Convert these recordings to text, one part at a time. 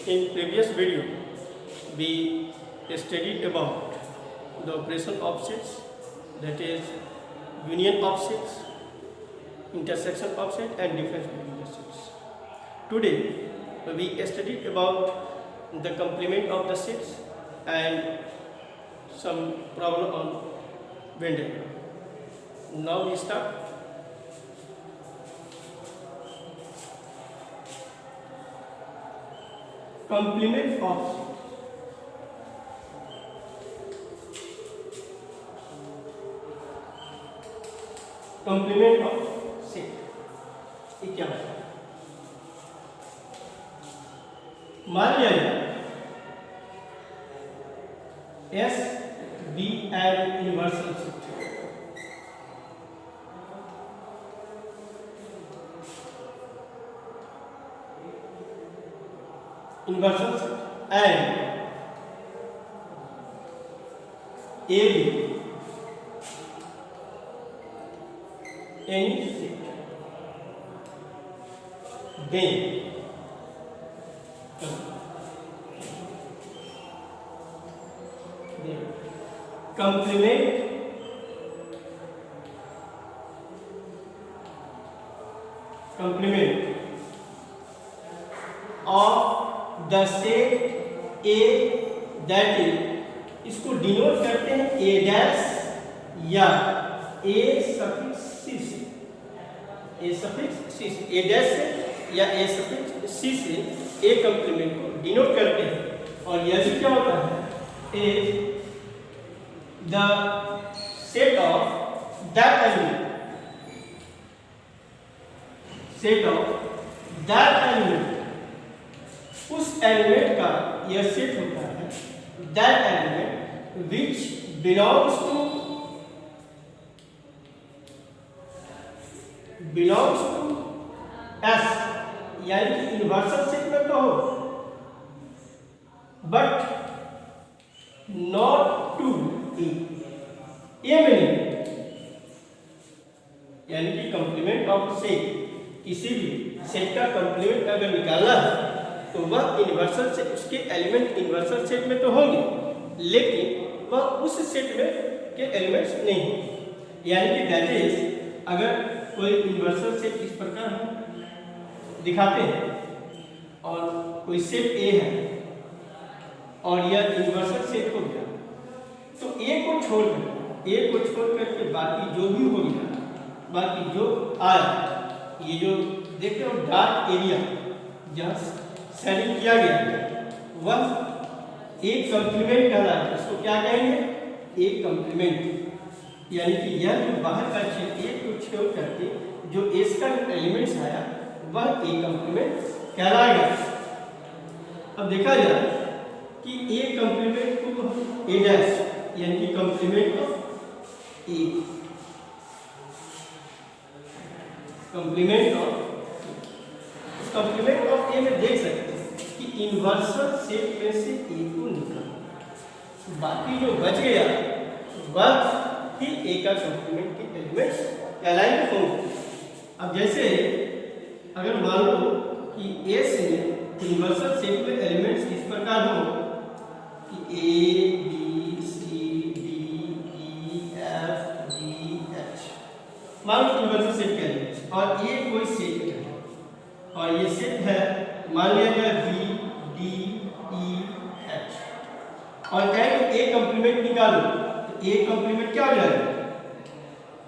In previous video, we studied about the operation of sets, that is union of sets, intersection of set and difference between the sets. Today, we studied about the complement of the sets and some problem on Venn diagram. Now we start. Complement of set. Complement of set ये क्या है? मान लिया S B and universal set. Universal set and AB any set, then complement of the set A, that is इसको denote करते हैं A dash या A suffix C से, A सफिक्स C से, A डैश से या A सफिक्स C से A complement को डिनोट करते हैं। और यह भी क्या होता है A the set of that element, set of that element, उस एलिमेंट का यह सेट होता है that element which belongs to S, यानी कि यूनिवर्सल सेट में तो हो बट नॉट टू ए में नहीं, यानी कि कंप्लीमेंट ऑफ सेट, किसी भी सेट का कंप्लीमेंट अगर निकालना है तो वह यूनिवर्सल से, उसके एलिमेंट यूनिवर्सल सेट में तो होंगे लेकिन वह उस सेट में के एलिमेंट्स नहीं होंगे। यानी कि दैट इज अगर कोई यूनिवर्सल सेट इस प्रकार हम दिखाते हैं और कोई सेट ए है और यह यूनिवर्सल सेट हो गया तो ए को छोड़ करके बाकी जो भी हो गया, बाकी जो आया, ये जो देखते हो डार्क एरिया जहाँ शेडिंग किया गया वह एक कंप्लीमेंट कहलाता है। इसको क्या कहेंगे? एक कंप्लीमेंट, यानी कि यह जो बाहर का क्षेत्र एक को छोड़ करके जो एस का एलिमेंट्स आया वह एक कंप्लीमेंट कहलाएगा। अब देखा जाए कि ए कंप्लीमेंट को ए डैश यानी कि complement of A, complement of A में देख सकते हैं कि इन्वर्सल सेट में से ए को निकाल, बाकी जो बच गया वह ही ए का कंप्लीमेंट के एलिमेंट्स कहलाएंगे होंगे। अब जैसे अगर मान लो कि ए से इन्वर्सल सेट में एलिमेंट्स इस प्रकार हो कि A B C D E F G H, मान लो इन्वर्सल सेट के एलिमेंट्स और ये कोई सेट है और ये सेट है मान लिया गया बी डी ई एच और कहें ए कंप्लीमेंट निकालो तो ए कंप्लीमेंट क्या हो जाएगा?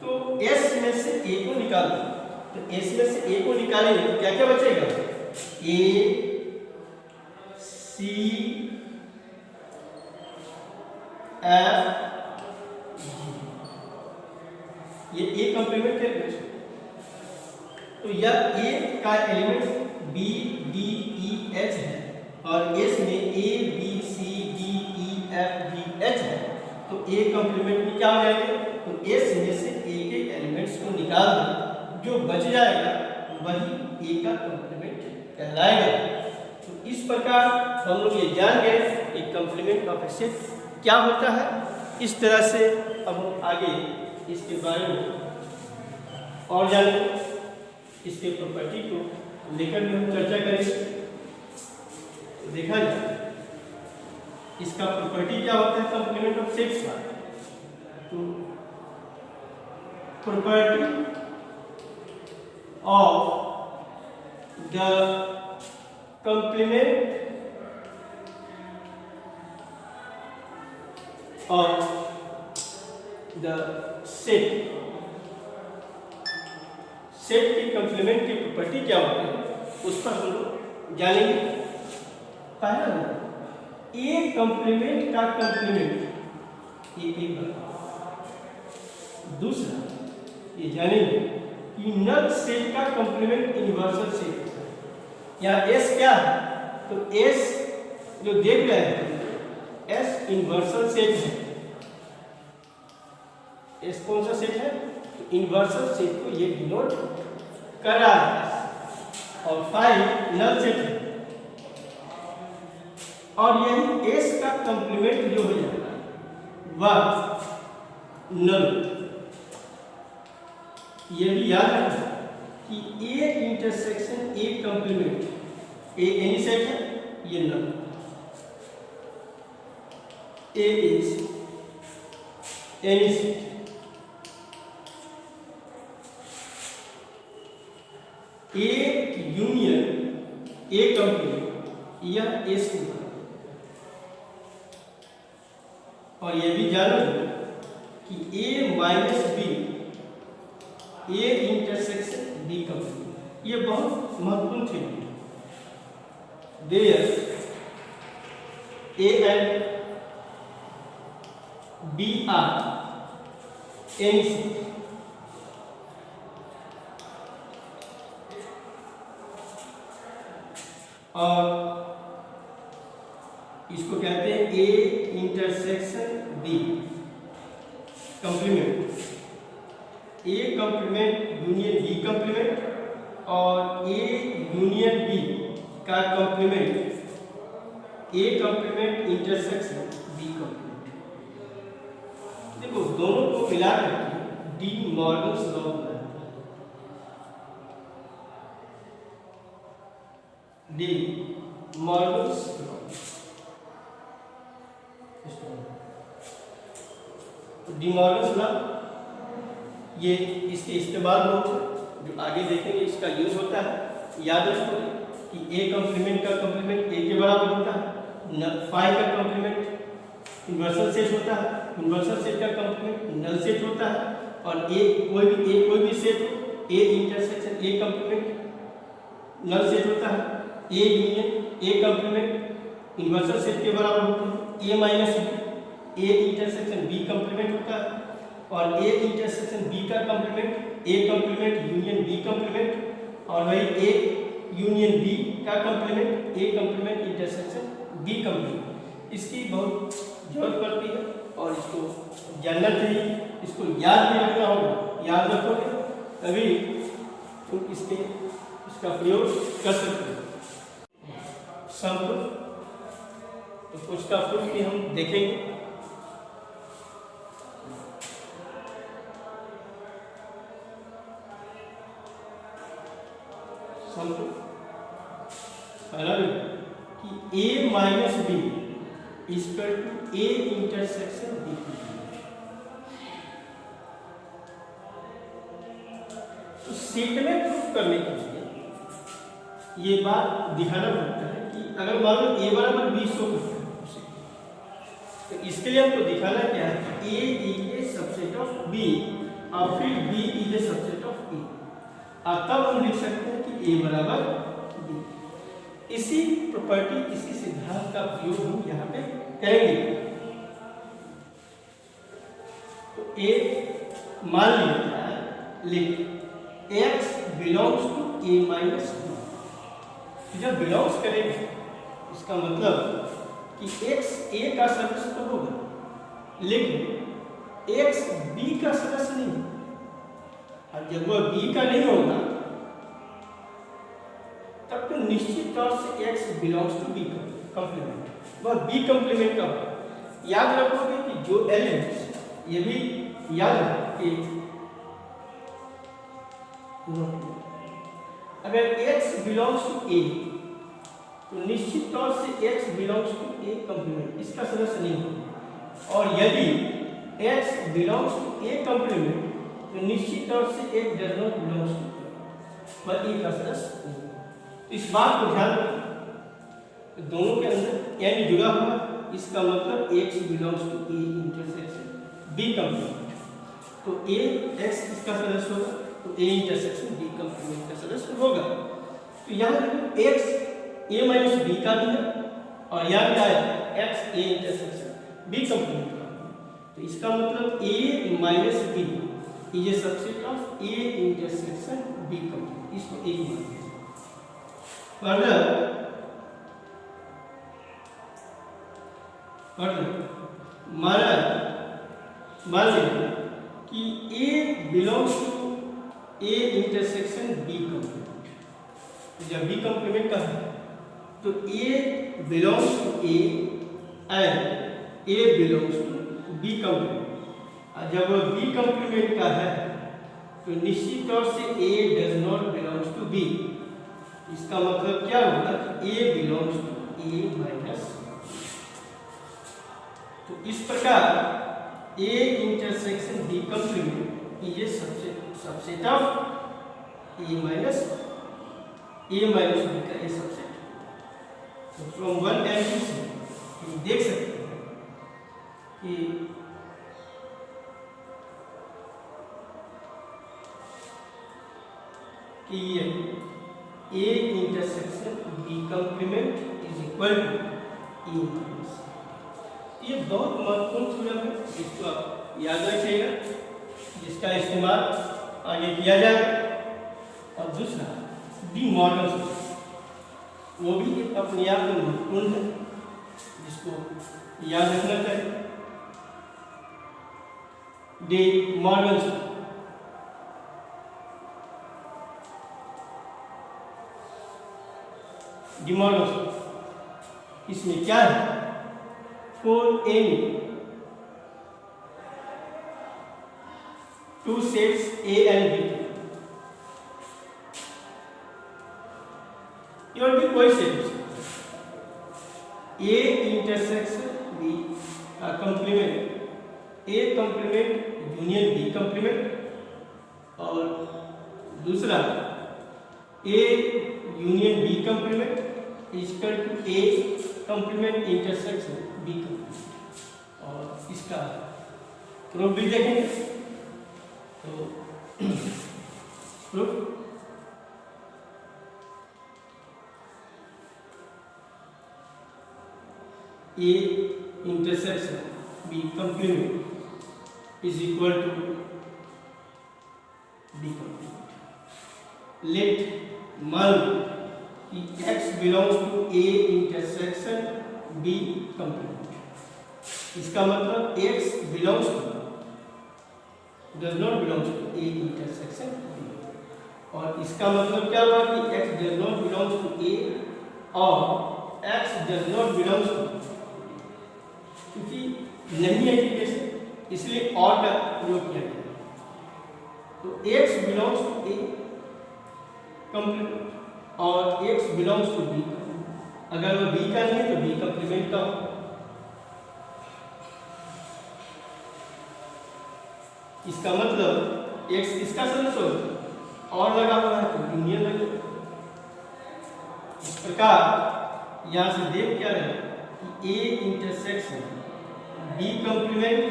तो एस में से ए को निकालो, तो एस में से ए को निकालेंगे तो क्या क्या बचेगा? ए सी एफ, ये ए कंप्लीमेंट है तो यह ए का element B D E H है और एस में A B C D E F G H है तो ए कंप्लीमेंट में क्या हो जाएगा? तो एस में से ए के एलिमेंट्स को निकाल दो, जो बच जाएगा वही ए का कंप्लीमेंट कहलाएगा। तो इस प्रकार हम लोग ये जान गए कि कंप्लीमेंट ऑफ ए सेट क्या होता है। इस तरह से अब हम आगे इसके बारे में और जानेंगे, इसके प्रॉपर्टी को लेकर भी हम चर्चा करेंगे। देखा जाए इसका प्रॉपर्टी क्या होता है कंप्लीमेंट ऑफ सेट्स का। तो property of the complement of the set की कंप्लीमेंट की प्रॉपर्टी क्या होती है उस पर हम लोग जानेंगे। पहला ए कंप्लीमेंट का कंप्लीमेंट एक दूसरा ये जानेंगे कि नल सेट का कंप्लीमेंट यूनिवर्सल सेट। यहाँ एस क्या है तो एस जो देख रहे हैं एस यूनिवर्सल सेट है। एस कौन सा सेट है तो यूनिवर्सल सेट को ये डिनोट कर रहा है और 5 नल सेट है और यही एस का कंप्लीमेंट जो हो जाएगा वह नल। ये भी याद रखना कि A intersection A complement A any set है ये null. A is any set A union A complement यह एस और ये भी जानो कि A minus B A intersection B complement ये बहुत महत्वपूर्ण थी। There A and B are any set और इसको कहते हैं A intersection B complement. A complement union B complement और ए यूनियन बी का complement A complement intersection B complement. देखो दोनों को मिला करके डी मॉर्गन्स लॉ बनाते हैं। D Morgan's law D Morgan's law ये इसके इस्तेमाल बहुत जो आगे देखेंगे इसका यूज होता है। याद रखो कि ए कंप्लीमेंट का कंप्लीमेंट ए के बराबर होता है। फाइव का कंप्लीमेंट यूनिवर्सल सेट होता है। यूनिवर्सल सेट का कंप्लीमेंट नल सेट होता है और कोई भी set A intersection A complement null set होता है। A union A complement universal set के बराबर होता है। A minus B A intersection B complement होता है और ए इंटरसेक्शन बी का complement A complement union B complement और वही ए यूनियन बी का complement A complement intersection B complement. इसकी बहुत जरूरत पड़ती है और इसको जानना चाहिए, इसको याद भी रखना होगा। याद रखोगे तभी तुम इसका प्रयोग कर सकते हो। संप्रूफ तो कुछ का प्रूफ भी हम देखेंगे। पहला कि a minus B equal to A intersection B. तो सेट में प्रूफ करने के लिए ये बात दिखाना पड़ता है कि अगर मान लो a बराबर बी शो करता है तो इसके लिए हमको दिखाना क्या है कि a is a subset of b और फिर b is a subset of a। तब हम लिख सकते हैं कि a बराबर b। इसी प्रॉपर्टी इसी सिद्धांत का प्रयोग हम यहाँ पे करेंगे। तो a मान लिया लिख x belongs to a minus B. जब बिलोंग्स करेंगे इसका मतलब कि x a का सदस्य तो होगा लेकिन x b का सदस्य नहीं। और जब वह b का नहीं होगा तब तो निश्चित तौर से x belongs to b complement, वह b कंप्लीमेंट का होगा। याद रखोगे कि जो एलिमेंट्स ये भी याद रखो कि अगर x बिलोंग्स टू a तो निश्चित तौर से x belongs to A complement, इसका सदस्य नहीं होगा। और यदि x belongs to A complement तो निश्चित तौर से x does not belongs to पर ए का सदस्य होगा। इस बात को ध्यान रखें, दोनों के अंदर n जुड़ा हुआ, इसका मतलब x belongs to A intersection B complement, तो a x इसका सदस्य होगा, तो a इंटरसेक्शन बी कंप्लीमेंट का सदस्य होगा। तो यहाँ देखो x a माइनस बी का भी है और यहाँ क्या है x a intersection B complement का, तो इसका मतलब a minus B is a subset of a intersection B complement, इसको एक मान लीजिए। फर्दर मान लीजिए कि a belongs to a intersection b complement, जब b कंप्लीमेंट का है तो a belongs to a and a belongs to b complement, और जब b कंप्लीमेंट का है तो निश्चित तौर से a does not belongs to b, इसका मतलब क्या होगा कि a belongs to a minus. तो इस प्रकार a इंटरसेक्शन b कंप्लीमेंट ये subset of a minus b का ये सबसेट। तो फ्रॉम 1 and 2 से हम देख सकते हैं कि ये a intersection b complement is equal to a minus. ये बहुत महत्वपूर्ण थ्योरम है, इसको आप याद रखिएगा, जिसका इस्तेमाल आगे किया जाएगा। और दूसरा डी मॉर्गन थ्योरम, वो भी अपने आप में महत्वपूर्ण है, जिसको याद रखना चाहिए। डी मॉर्गन थ्योरम इसमें क्या है, for any two sets A and B, ये और भी कोई सेट A इंटरसेक्शन B का complement, A complement union B complement, और दूसरा A union B complement equal to A complement intersection B complement. और इसका प्रूफ भी देखेंगे। तो proof A intersection B complement is equal to B complement. Let मान कि x belongs to a intersection b complement, इसका मतलब x belongs to does not belongs to a intersection b, और इसका मतलब क्या हुआ कि x does not belongs to a और x does not belongs to, क्योंकि नहीं है इक्वेशन इसलिए और का प्रयोग किया गया। तो x belongs to a complement और x बिलोंग्स टू b, अगर वो b का नहीं है तो b कंप्लीमेंट का हो। इसका मतलब x इसका सदस्य हो और लगा हुआ है तो यूनियन लगेगा। इस प्रकार यहाँ से देख क्या रहे कि a intersection b complement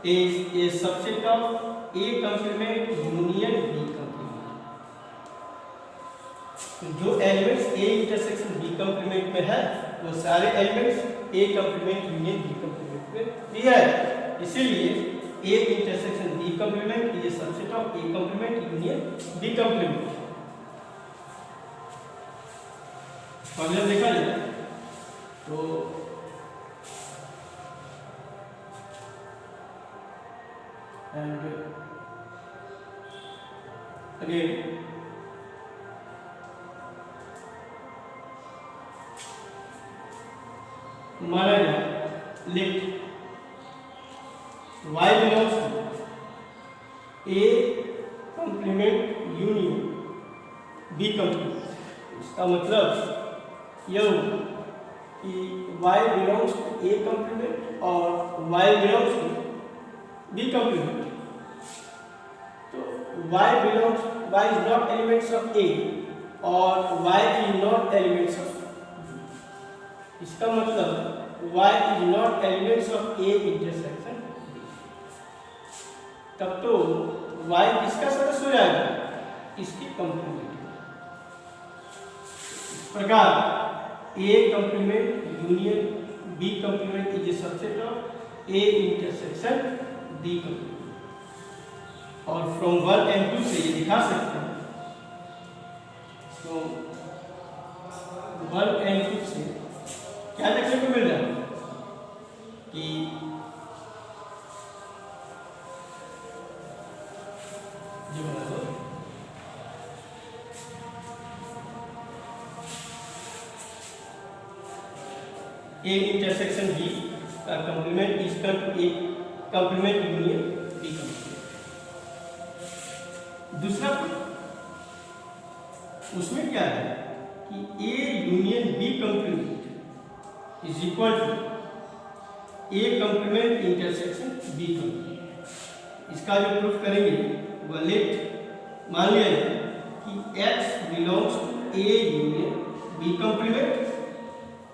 is a subset of a complement union b complement. जो elements a intersection b complement में है वो सारे elements a complement union b complement में भी है, इसीलिए a इंटरसेक्शन b कंप्लीमेंट ये subset of a complement union b complement. Problem देखा जाए तो एंड अगेन माना जाए लिख y belongs to a complement union b complement, इसका मतलब यह होगा कि y belongs to A complement और y belongs to B complement. तो y is not elements of A और y is not elements of B। इसका मतलब y is not elements of A intersection B। तब तो y किसका सदस्य हो जाएगा? इसकी कंप्लीमेंट। इस प्रकार A complement union B complement is a subset of A intersection B complement. और फ्रॉम 1 and 2 से ये दिखा सकते हैं, फ्रॉम 1 and 2 से क्या देखने को मिल रहा है कि A इंटरसेक्शन B का complement is equal to A complement union B complement. दूसरा उसमें क्या है कि A union B complement is equal to A complement intersection B complement. इसका जो प्रूफ करेंगे वह लेट मान लिया जाए कि X belongs to A union B complement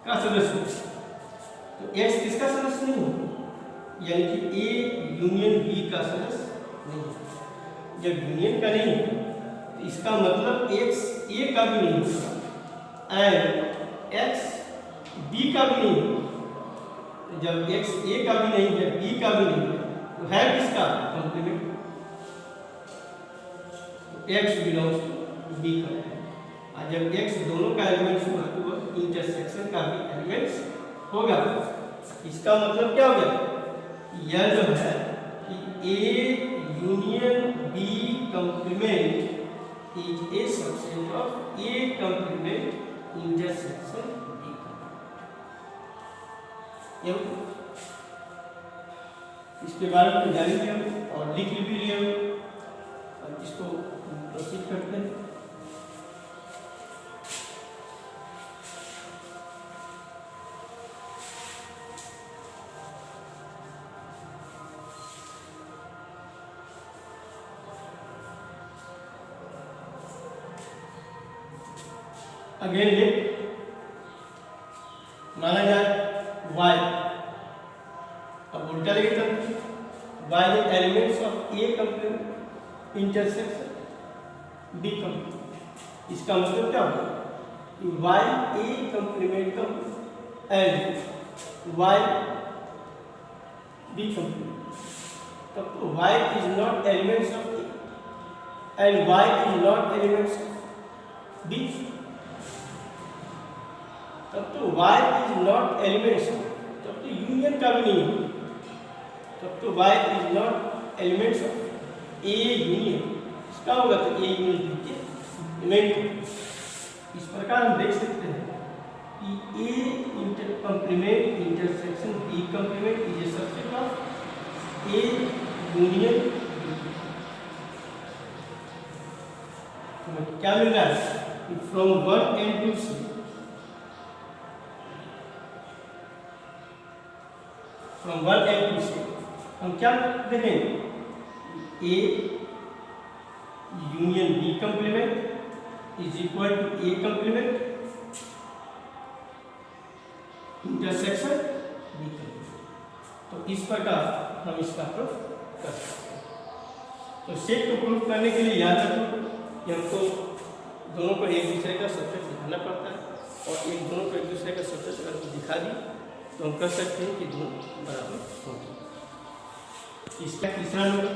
का सदस्य। तो X किसका सदस्य नहीं हो, यानी कि A यूनियन B का सदस्य नहीं है। जब यूनियन का नहीं है तो इसका मतलब X A का भी नहीं होगा एंड X B का भी नहीं होगा। जब X A का भी नहीं है, B का भी नहीं है, तो है किसका? Complement. X belongs to B का। और जब X दोनों का एलिमेंट्स होगा तो वह इंटरसेक्शन का भी एलिमेंट्स होगा। इसका मतलब क्या हो गया? यह जो है कि A union B complement is a subset of A complement intersection B complement. इसके बारे में जान लिया और लिख भी लिया और इसको प्रोसीड करते हैं। अगेन लिख, माना जाए y, अब उल्टा लिखे तब y the elements of A complement intersection B complement. इसका मतलब क्या होगा कि y A complement and y B complement. तब तो y is not elements of A and y is not elements of B। तब तो y इज नॉट एलिमेंट्स, तब तो यूनियन का भी नहीं होगा। तब तो y is not elements of A union. इसका होगा तो A यूनियन B के एलिमेंट। इस प्रकार हम देख सकते हैं कि A complement intersection B complement is a subset of A union B। तो क्या मिल रहा है? फ्रॉम 1 and 2 से फ्रॉम 1 and 2 से हम क्या देखेंगे? A union B complement is equal to A complement intersection B complement. तो इस प्रकार हम इसका प्रूफ कर सकते हैं। तो सेट को प्रूफ करने के लिए याद रखो कि हमको दोनों को एक दूसरे का सबसेट दिखाना पड़ता है और एक दोनों को एक दूसरे का सबसेट अगर दिखा दी तो हम कह सकते हैं कि दोनों बराबर होंगे। इसका तीसरा नंबर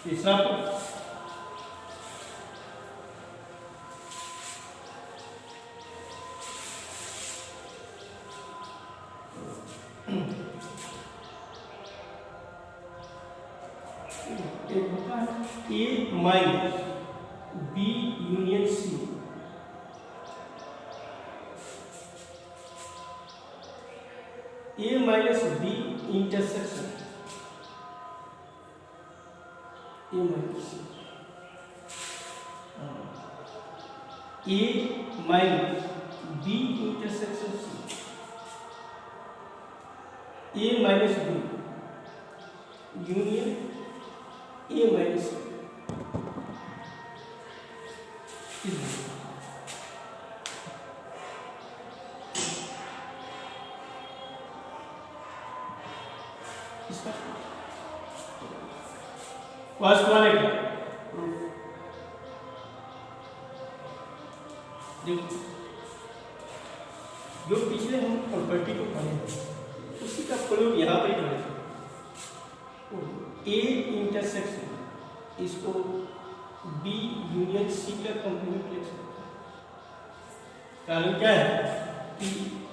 तीसरा एक होता है A minus B union C। A minus B intersection A minus C। A minus B intersection C, A minus B union A minus C. इसका फर्स्ट वन है जो पिछले हम प्रॉपर्टी को पढ़े उसी का प्रयोग यहाँ पर करें। ए इंटरसेक्शन इसको बी यूनियन सी का कॉम्प्लीमेंट लिख सकते हैं। कारण क्या है कि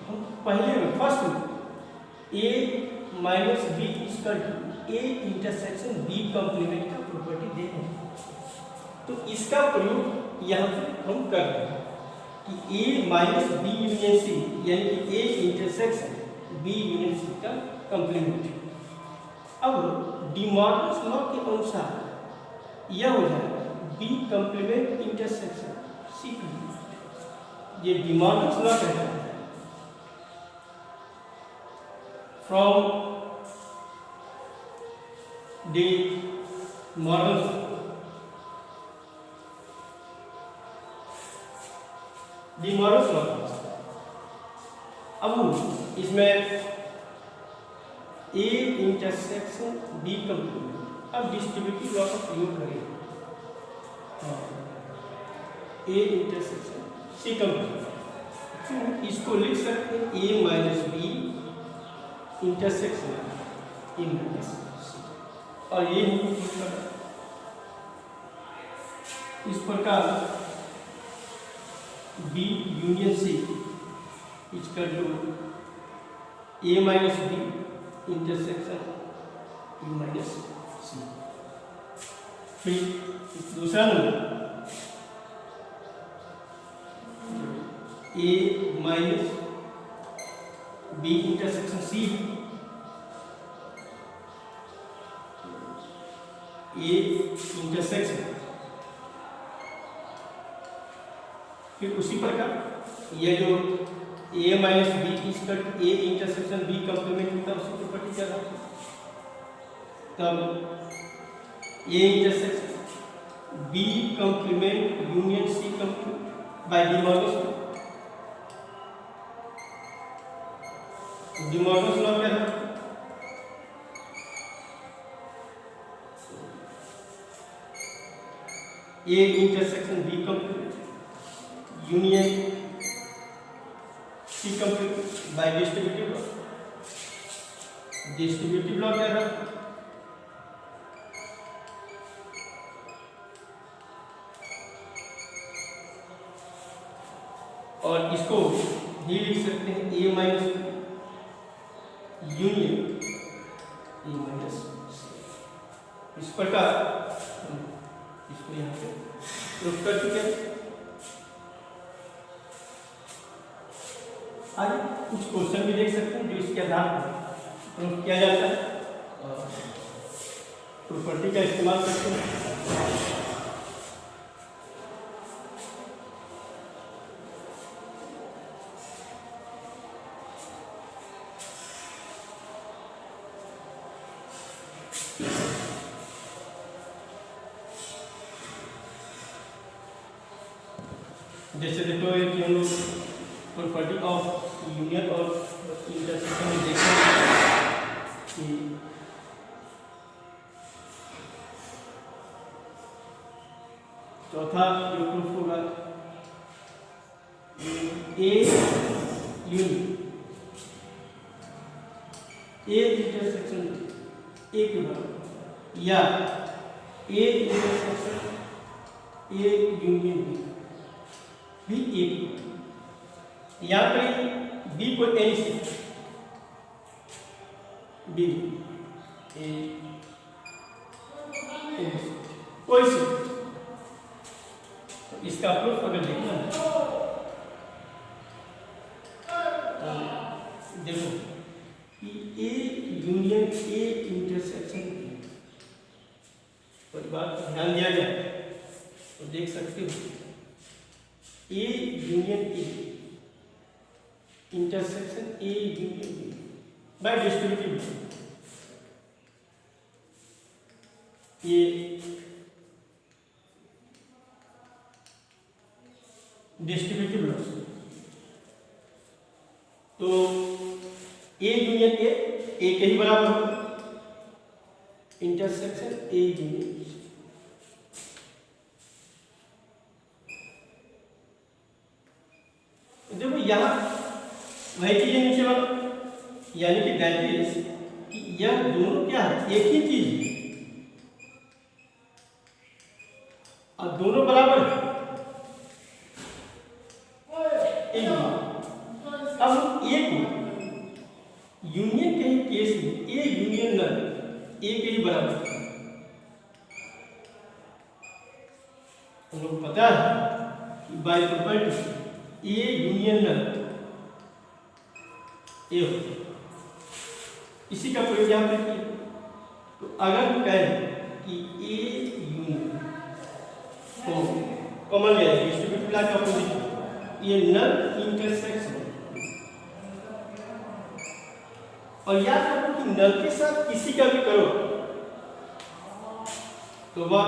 हम पहले में फर्स्ट में A minus B equal to A intersection B complement का प्रॉपर्टी दे रहे हैं, तो इसका प्रयोग यहाँ पे हम कर रहे हैं कि A minus B union C यानी कि A intersection B union C का कॉम्प्लीमेंट। अब डी मॉर्गन्स लॉ के अनुसार यह हो जाएगा B complement intersection C complement. ये डी मॉर्गन्स लॉ कहता है फ्रॉम डी मॉर्गन्स लॉ। अब इसमें ए इंटरसेक्शन बी कॉम्प्लीमेंट, अब डिस्ट्रीब्यूटिव लॉ का प्रयोग करेंगे। ए इंटरसेक्शन सी कॉम्प्लीमेंट, इसको लिख सकते हैं A minus B intersection A minus C, और ये इस प्रकार B union C equal to A minus B intersection A minus C. फिर दूसरा number A minus B intersection C, A intersection, फिर उसी प्रकार ये जो A minus B equal to A intersection B complement होता है उसी प्रॉपर्टी क्या था, तब A intersection B complement union C complement by De Morgan's law क्या था, A intersection B complement union C complement by distributive law. Distributive law क्या था, और इसको भी लिख सकते हैं A minus union A minus C. इस प्रकार इसको यहाँ पे प्रूफ कर चुके हैं। आगे कुछ क्वेश्चन भी देख सकते हैं जो इसके आधार पर प्रूफ किया जाता है, प्रॉपर्टी का इस्तेमाल करते हैं। जैसे देखो कि हम लोग प्रॉपर्टी ऑफ यूनियन और इंटरसेक्शन में देखते हैं कि चौथा जो प्रूफ होगा ए यूनियन ए इंटरसेक्शन ए के बराबर या ए इंटरसेक्शन ए यूनियन भी एक, यहाँ पे बी को एन से बी ए कोई से, तो इसका प्रूफ अगर देखना है देखो कि ए यूनियन ए इंटरसेक्शन पर बात ध्यान दिया जाए तो देख सकते हो A union A intersection A union B by distributive ये डिस्ट्रीब्यूटिव लॉस। तो ए यूनियन ए के ही बराबर होगा इंटरसेक्शन ए यूनियन। देखो यहां वही चीज नीचे वाला, यानी कि दैट इज कि यह दोनों क्या है, एक ही चीज है और दोनों बराबर है। अब ए को यूनियन के ही केस में ए यूनियन नल ए के ही बराबर है। हम लोग पता है कि बाय प्रॉपर्टी ए यूनियन नल ए होता है, इसी का प्रयोग यहाँ पे किया। तो अगर हम कहें कि ए यूनियन तो कॉमन ले डिस्ट्रीब्यूटिव लॉ का अपोजिट ये नल इंटरसेक्शन, और याद रखो कि नल के साथ किसी का भी करो तो वह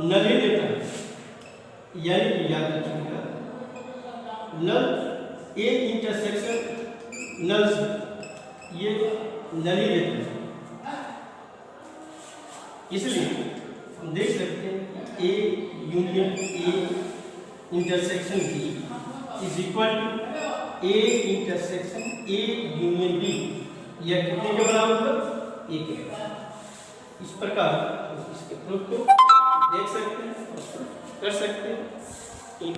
नल ही देता है, यानी कि याद रखिएगा नल ए इंटरसेक्शन नल से ये नल ही देता है। इसलिए हम देख सकते हैं A union A intersection B is equal to A intersection A union B, यह कितने के बराबर होगा, ए के। इस प्रकार इसके प्रूफ को देख सकते हैं, कर सकते हैं इन